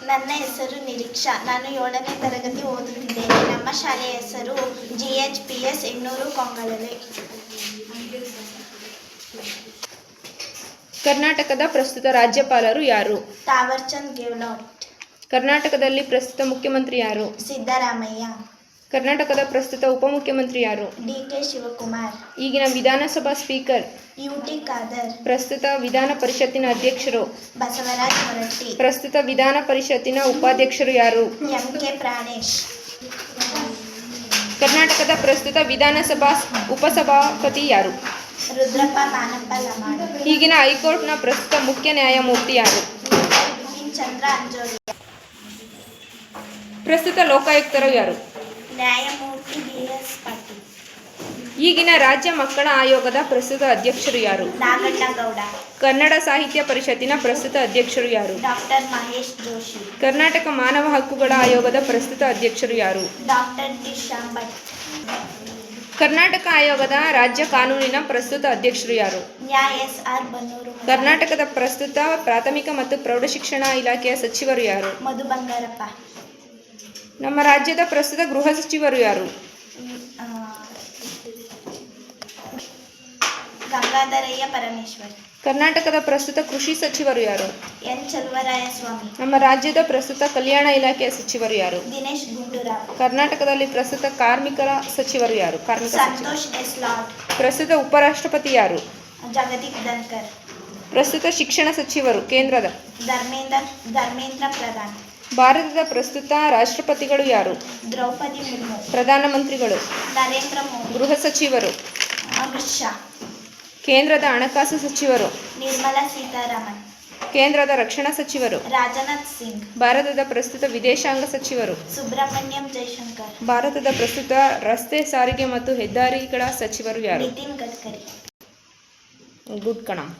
ನನ್ನ ಹೆಸರು ನಿರೀಕ್ಷಾ. ನಾನು 7ನೇ ತರಗತಿ ಓದುತ್ತಿದ್ದೇನೆ. ನಮ್ಮ ಶಾಲೆಯ ಹೆಸರು GHPS ಎನ್ನೂರು ಕೊಂಗಲಲೆ. ಕರ್ನಾಟಕದ ಪ್ರಸ್ತುತ ರಾಜ್ಯಪಾಲರು ಯಾರು? ತಾವರ್ಚಂದ್ ಗೆಹ್ಲೋಟ್. ಕರ್ನಾಟಕದಲ್ಲಿ ಪ್ರಸ್ತುತ ಮುಖ್ಯಮಂತ್ರಿ ಯಾರು? ಸಿದ್ದರಾಮಯ್ಯ. ಕರ್ನಾಟಕದ ಪ್ರಸ್ತುತ ಉಪಮುಖ್ಯಮಂತ್ರಿ ಯಾರು? DK ಶಿವಕುಮಾರ್. ಈಗಿನ ವಿಧಾನಸಭಾ ಸ್ಪೀಕರ್? UT ಖಾದರ್. ಪ್ರಸ್ತುತ ವಿಧಾನ ಪರಿಷತ್ತಿನ ಅಧ್ಯಕ್ಷರು? ಬಸವರಾಜ್ ಹೊರಟ್ಟಿ. ಪ್ರಸ್ತುತ ವಿಧಾನ ಪರಿಷತ್ತಿನ ಉಪಾಧ್ಯಕ್ಷರು ಯಾರು? MK ಪ್ರಾಣೇಶ್. ಕರ್ನಾಟಕದ ಪ್ರಸ್ತುತ ವಿಧಾನಸಭಾ ಉಪಸಭಾಪತಿ ಯಾರು? ರುದ್ರಪ್ಪ ಮಾನಪ್ಪ ಲಮಾಣಿ. ಈಗಿನ ಹೈಕೋರ್ಟ್ನ ಪ್ರಸ್ತುತ ಮುಖ್ಯ ನ್ಯಾಯಮೂರ್ತಿ ಯಾರು? ಚಂದ್ರ ಅಂಜೋಳಿ. ಪ್ರಸ್ತುತ ಲೋಕಾಯುಕ್ತರು ಯಾರು? ನ್ಯಾಯಮೂರ್ತಿ BS ಪಾಟೀಲ್. ಈಗಿನ ರಾಜ್ಯ ಮಕ್ಕಳ ಆಯೋಗದ ಪ್ರಸ್ತುತ ಅಧ್ಯಕ್ಷರು ಯಾರು? ನಾಗಣ್ಣಗೌಡ. ಕನ್ನಡ ಸಾಹಿತ್ಯ ಪರಿಷತ್ತಿನ ಪ್ರಸ್ತುತ ಅಧ್ಯಕ್ಷರು ಯಾರು? ಡಾಕ್ಟರ್ ಮಹೇಶ್ ಜೋಶಿ. ಕರ್ನಾಟಕ ಮಾನವ ಹಕ್ಕುಗಳ ಆಯೋಗದ ಪ್ರಸ್ತುತ ಅಧ್ಯಕ್ಷರು ಯಾರು? Doctor T Shambhat. ಕರ್ನಾಟಕ ಆಯೋಗದ ರಾಜ್ಯ ಕಾನೂನಿನ ಪ್ರಸ್ತುತ ಅಧ್ಯಕ್ಷರು ಯಾರು? ನ್ಯಾ SR ಬನ್ನೂರು. ಕರ್ನಾಟಕದ ಪ್ರಸ್ತುತ ಪ್ರಾಥಮಿಕ ಮತ್ತು ಪ್ರೌಢಶಿಕ್ಷಣ ಇಲಾಖೆಯ ಸಚಿವರು ಯಾರು? ಮಧು ಬಂಗಾರಪ್ಪ. ನಮ್ಮ ರಾಜ್ಯದ ಪ್ರಸ್ತುತ ಗೃಹ ಸಚಿವರು ಯಾರು? ಗಂಗಾಧರಯ್ಯ ಪರಮೇಶ್ವರ್. ಕರ್ನಾಟಕದ ಪ್ರಸ್ತುತ ಕೃಷಿ ಸಚಿವರು ಯಾರು? N ಚಲುವರಾಯಸ್ವಾಮಿ. ನಮ್ಮ ರಾಜ್ಯದ ಪ್ರಸ್ತುತ ಕಲ್ಯಾಣ ಇಲಾಖೆಯ ಸಚಿವರು ಯಾರು? ದಿನೇಶ್ ಗುಂಡೂರಾವ್. ಕರ್ನಾಟಕದಲ್ಲಿ ಪ್ರಸ್ತುತ ಕಾರ್ಮಿಕರ ಸಚಿವರು ಯಾರು? ಸಂತೋಷ್ S ಲಾಡ್. ಪ್ರಸ್ತುತ ಉಪರಾಷ್ಟ್ರಪತಿ ಯಾರು? ಜಗದೀಪ್ ಧನ್ಕರ್. ಪ್ರಸ್ತುತ ಶಿಕ್ಷಣ ಸಚಿವರು ಕೇಂದ್ರದ? ಧರ್ಮೇಂದ್ರ ಪ್ರಧಾನ್. ಭಾರತದ ಪ್ರಸ್ತುತ ರಾಷ್ಟ್ರಪತಿಗಳು ಯಾರು? ದ್ರೌಪದಿ ಮುರ್ಮು. ಪ್ರಧಾನಮಂತ್ರಿಗಳು? ನರೇಂದ್ರ ಮೋದಿ. ಗೃಹ ಸಚಿವರು? ಅಮಿತ್ ಶಾ. ಕೇಂದ್ರದ ಹಣಕಾಸು ಸಚಿವರು? ನಿರ್ಮಲಾ ಸೀತಾರಾಮನ್. ಕೇಂದ್ರದ ರಕ್ಷಣಾ ಸಚಿವರು? ರಾಜನಾಥ್ ಸಿಂಗ್. ಭಾರತದ ಪ್ರಸ್ತುತ ವಿದೇಶಾಂಗ ಸಚಿವರು? ಸುಬ್ರಹ್ಮಣ್ಯಂ ಜೈಶಂಕರ್. ಭಾರತದ ಪ್ರಸ್ತುತ ರಸ್ತೆ ಸಾರಿಗೆ ಮತ್ತು ಹೆದ್ದಾರಿಗಳ ಸಚಿವರು ಯಾರು? ನಿತಿನ್ ಗಡ್ಕರಿ. ಗುಡ್ ಕಣಂ.